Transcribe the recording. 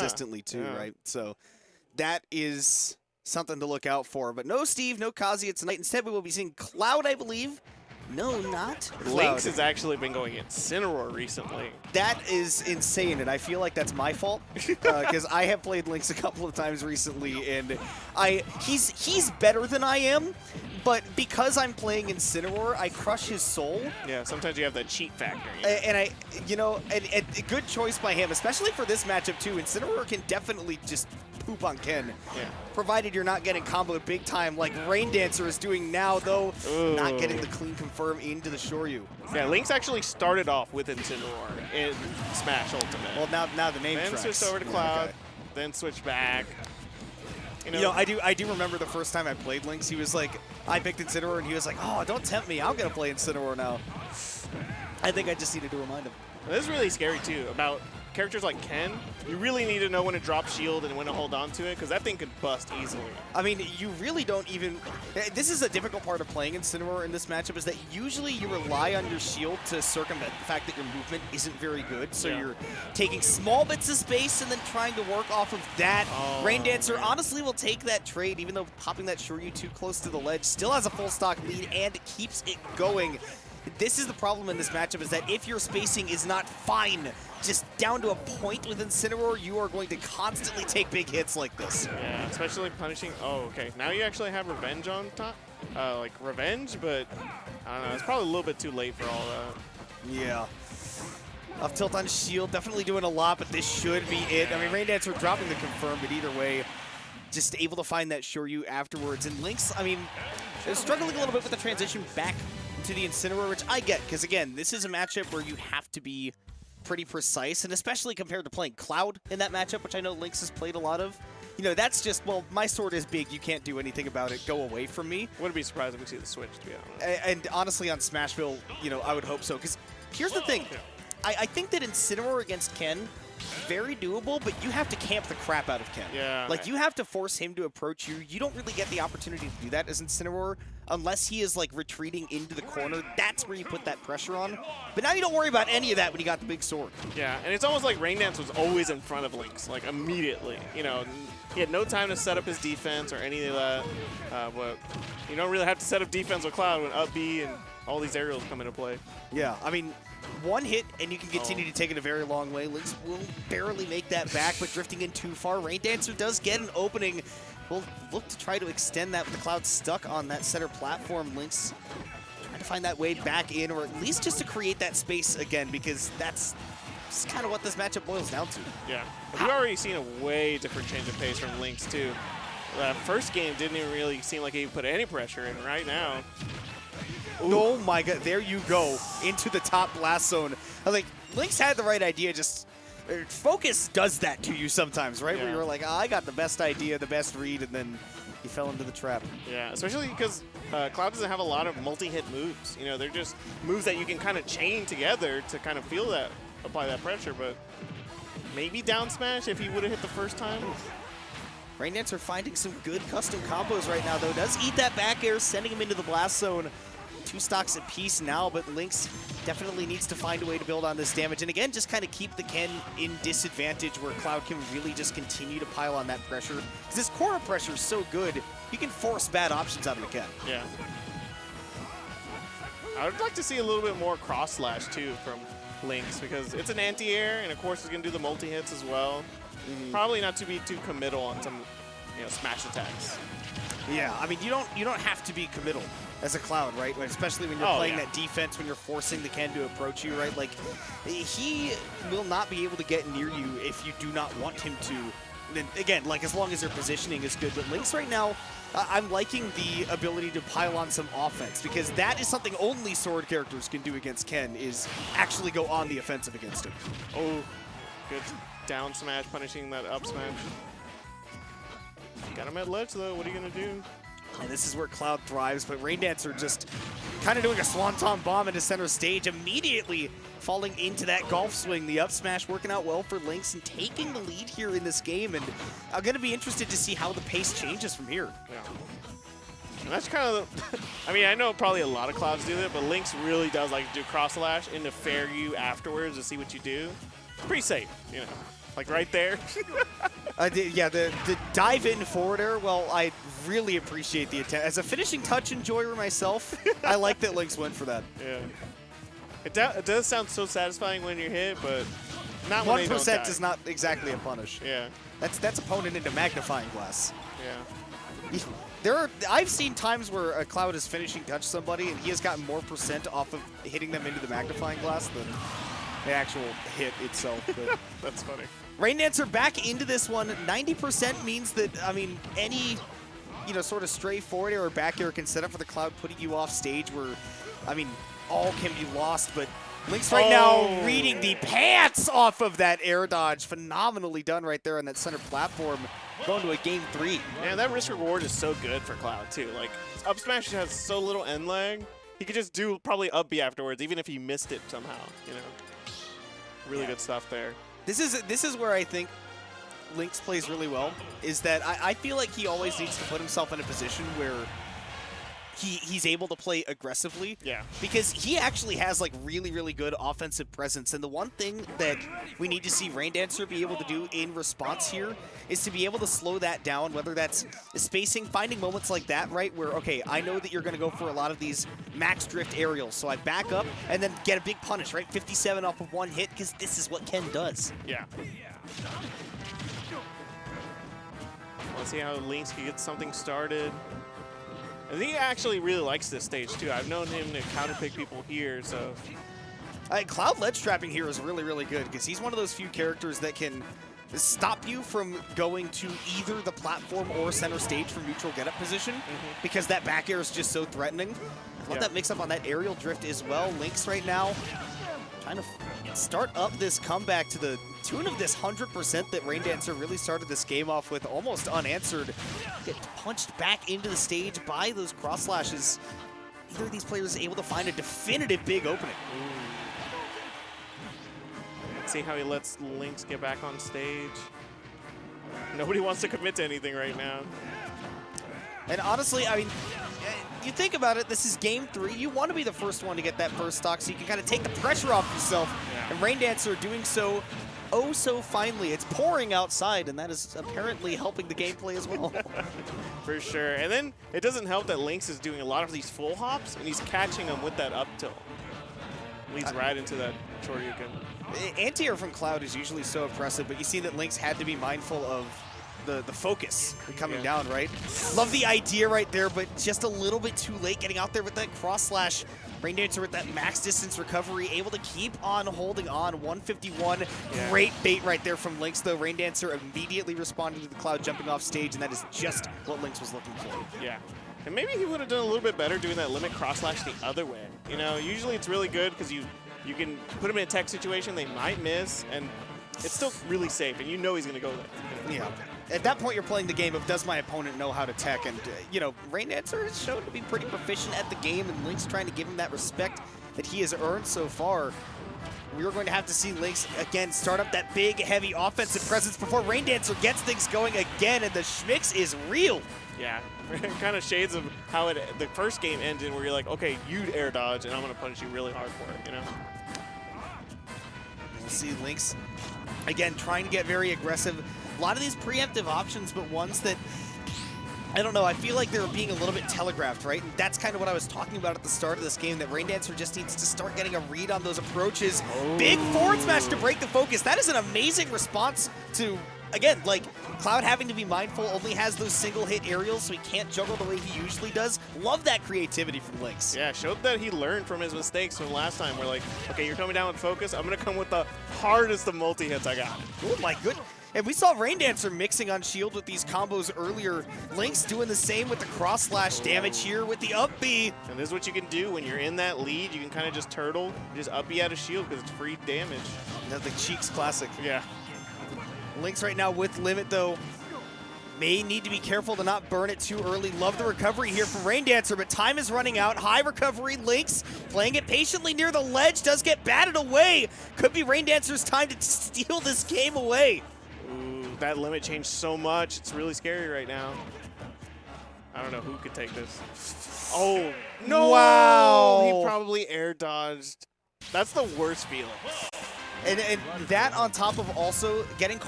consistently too, right? So that is something to look out for. But no Steve, no Kazuya tonight. Instead, we will be seeing Cloud, I believe. No, not Cloud. Lynx has actually been going Incineroar recently. That is insane, and I feel like that's my fault because I have played Lynx a couple of times recently, and he's better than I am, but because I'm playing Incineroar, I crush his soul. Yeah, sometimes you have that cheat factor. And a good choice by him, especially for this matchup too. Incineroar can definitely just poop on Ken, provided you're not getting comboed big time like Raindancer is doing now, though. Not getting the clean confirm into the Shoryu. Yeah, Lynx actually started off with Incineroar in Smash Ultimate. Well, now the name then tracks. Switched over to Cloud, then switched back. You know, I do remember the first time I played Lynx, he was like, I picked Incineroar, and he was like, oh, don't tempt me. I'm going to play Incineroar now. I think I just needed to remind him. This is really scary, too, about characters like Ken. You really need to know when to drop shield and when to hold on to it, because that thing could bust easily. I mean, you really don't even... This is a difficult part of playing Incineroar in this matchup, is that usually you rely on your shield to circumvent the fact that your movement isn't very good, so you're taking small bits of space and then trying to work off of that. Raindancer honestly will take that trade, even though popping that Shoryu too close to the ledge still has a full stock lead and keeps it going. This is the problem in this matchup, is that if your spacing is not fine, just down to a point with Incineroar, you are going to constantly take big hits like this. Yeah, especially punishing. Oh, okay. Now you actually have Revenge on top. Like Revenge, but I don't know. It's probably a little bit too late for all that. Yeah. Up tilt on shield, definitely doing a lot, but this should be it. I mean, Raindancer dropping the confirm, but either way, just able to find that Shoryu afterwards. And Lynx, I mean, they're struggling a little bit with the transition back to the Incineroar, which I get, because again, this is a matchup where you have to be pretty precise, and especially compared to playing Cloud in that matchup, which I know Lynx has played a lot of. You know, that's just, well, my sword is big, you can't do anything about it, go away from me. Wouldn't be surprised if we see the switch, to be honest. And honestly, on Smashville, you know, I would hope so, because here's the thing. I think that Incineroar against Ken, very doable, but you have to camp the crap out of Ken. Yeah. Like, you have to force him to approach you. You don't really get the opportunity to do that as Incineroar unless he is, like, retreating into the corner. That's where you put that pressure on. But now you don't worry about any of that when you got the big sword. Yeah, and it's almost like Raindance was always in front of Lynx, like, immediately. You know, he had no time to set up his defense or any of that. But you don't really have to set up defense with Cloud when up B and all these aerials come into play. Yeah, I mean, one hit and you can continue to take it a very long way. Lynx will barely make that back, but drifting in too far. Raindancer does get an opening. We'll look to try to extend that with the Cloud stuck on that center platform. Lynx trying to find that way back in, or at least just to create that space again, because that's kind of what this matchup boils down to. Yeah, but we've already seen a way different change of pace from Lynx too. That first game didn't even really seem like he put any pressure in. Right now, oh my god, there you go, into the top blast zone. I think Lynx had the right idea, just focus does that to you sometimes, right? Yeah. Where you're like, oh, I got the best idea, the best read, and then you fell into the trap. Yeah, especially because Cloud doesn't have a lot of multi-hit moves. You know, they're just moves that you can kind of chain together to kind of feel that, apply that pressure, but maybe down smash if he would have hit the first time. Raindancer finding some good custom combos right now, though. Does eat that back air, sending him into the blast zone. 2 stocks apiece now, but Lynx definitely needs to find a way to build on this damage. And again, just kind of keep the Ken in disadvantage where Cloud can really just continue to pile on that pressure. Because this core pressure is so good, you can force bad options out of the Ken. Yeah. I would like to see a little bit more cross slash too from Lynx, because it's an anti-air, and of course it's going to do the multi-hits as well. Probably not to be too committal on some, you know, smash attacks. Yeah, I mean, you don't have to be committal as a Cloud, right? Especially when you're playing that defense, when you're forcing the Ken to approach you, right? Like, he will not be able to get near you if you do not want him to. And again, like, as long as their positioning is good. But Lynx right now, I'm liking the ability to pile on some offense, because that is something only sword characters can do against Ken, is actually go on the offensive against him. Oh, good down smash, punishing that up smash. Got him at ledge, though. What are you going to do? And this is where Cloud thrives, but Raindancer just kind of doing a swanton bomb into center stage, immediately falling into that golf swing. The up smash working out well for Lynx and taking the lead here in this game, and I'm going to be interested to see how the pace changes from here. Yeah. And that's kind of the, I mean, I know probably a lot of Clouds do that, but Lynx really does like to do cross slash into fair you afterwards to see what you do. It's pretty safe, you know. Like right there. Yeah, the dive in forward air, well, I really appreciate the attempt. As a finishing touch enjoyer myself, I like that Lynx went for that. Yeah. It does sound so satisfying when you're hit, but not when they don't die. 1% is not exactly a punish. Yeah. That's opponent into magnifying glass. Yeah. I've seen times where a Cloud is finishing touch somebody and he has gotten more % off of hitting them into the magnifying glass than the actual hit itself. But That's funny. Raindancer back into this one. 90% means that, I mean, any, sort of stray forward air or back air can set up for the Cloud, putting you off stage where, I mean, all can be lost. But Lynx right now reading the pants off of that air dodge. Phenomenally done right there on that center platform. Going to a game 3. Yeah, that risk reward is so good for Cloud too. Like up smash has so little end lag. He could just do probably up B afterwards, even if he missed it somehow. Really good stuff there. This is where I think Lynx plays really well. Is that I feel like he always needs to put himself in a position where he's able to play aggressively. Yeah. Because he actually has like really, really good offensive presence. And the one thing that we need to see Raindancer be able to do in response here is to be able to slow that down, whether that's spacing, finding moments like that, right? Where, okay, I know that you're going to go for a lot of these max drift aerials. So I back up and then get a big punish, right? 57 off of one hit, because this is what Ken does. Yeah. Let's see how Lynx can get something started. I think he actually really likes this stage, too. I've known him to counterpick people here, so... Cloud ledge trapping here is really, really good, because he's one of those few characters that can stop you from going to either the platform or center stage from neutral get-up position, because that back air is just so threatening. Love that mix-up on that aerial drift as well. Lynx right now trying to start up this comeback to the tune of this 100% that Raindancer really started this game off with, almost unanswered. Get punched back into the stage by those cross slashes. Either of these players is able to find a definitive big opening. Let's see how he lets Lynx get back on stage. Nobody wants to commit to anything right now. And honestly, I mean, you think about it, this is game 3. You want to be the first one to get that first stock so you can kind of take the pressure off yourself. Yeah. And Raindancer doing so oh so finely. It's pouring outside, and that is apparently helping the gameplay as well. For sure. And then it doesn't help that Lynx is doing a lot of these full hops, and he's catching them with that up tilt. Leads right into that Shoryuken. Anti-air from Cloud is usually so impressive, but you see that Lynx had to be mindful of the focus coming down, right? Love the idea right there, but just a little bit too late getting out there with that cross slash. Raindancer with that max distance recovery, able to keep on holding on. 151, great bait right there from Lynx, though. Raindancer immediately responded to the Cloud jumping off stage, and that is just what Lynx was looking for. Yeah. And maybe he would have done a little bit better doing that limit cross slash the other way. Usually it's really good because you can put him in a tech situation, they might miss, and it's still really safe, and he's going to go there. Yeah. At that point, you're playing the game of, does my opponent know how to tech? And, Raindancer has shown to be pretty proficient at the game, and Lynx trying to give him that respect that he has earned so far. We're going to have to see Lynx, again, start up that big, heavy offensive presence before Raindancer gets things going again, and the schmicks is real. Yeah, kind of shades of how the first game ended, where you're like, okay, you air dodge, and I'm going to punish you really hard for it, We'll see Lynx, again, trying to get very aggressive. A lot of these preemptive options, but ones that, I don't know, I feel like they're being a little bit telegraphed, right? And that's kind of what I was talking about at the start of this game, that Raindancer just needs to start getting a read on those approaches. Big forward smash to break the focus. That is an amazing response to, again, like, Cloud having to be mindful, only has those single hit aerials, so he can't juggle the way he usually does. Love that creativity from Lynx. Yeah, showed that he learned from his mistakes from last time. We're like, okay, you're coming down with focus. I'm going to come with the hardest of multi-hits I got. Oh my goodness. And we saw Raindancer mixing on shield with these combos earlier. Lynx doing the same with the cross slash damage here with the up B. And this is what you can do when you're in that lead. You can kind of just turtle, just up B out of shield because it's free damage. The Cheeks classic. Yeah. Lynx right now with limit though. May need to be careful to not burn it too early. Love the recovery here from Raindancer, but time is running out. High recovery, Lynx playing it patiently near the ledge, does get batted away. Could be Raindancer's time to steal this game away. Ooh, that limit changed so much. It's really scary right now. I don't know who could take this. Oh, no! Wow! He probably air dodged. That's the worst feeling. And that on top of also getting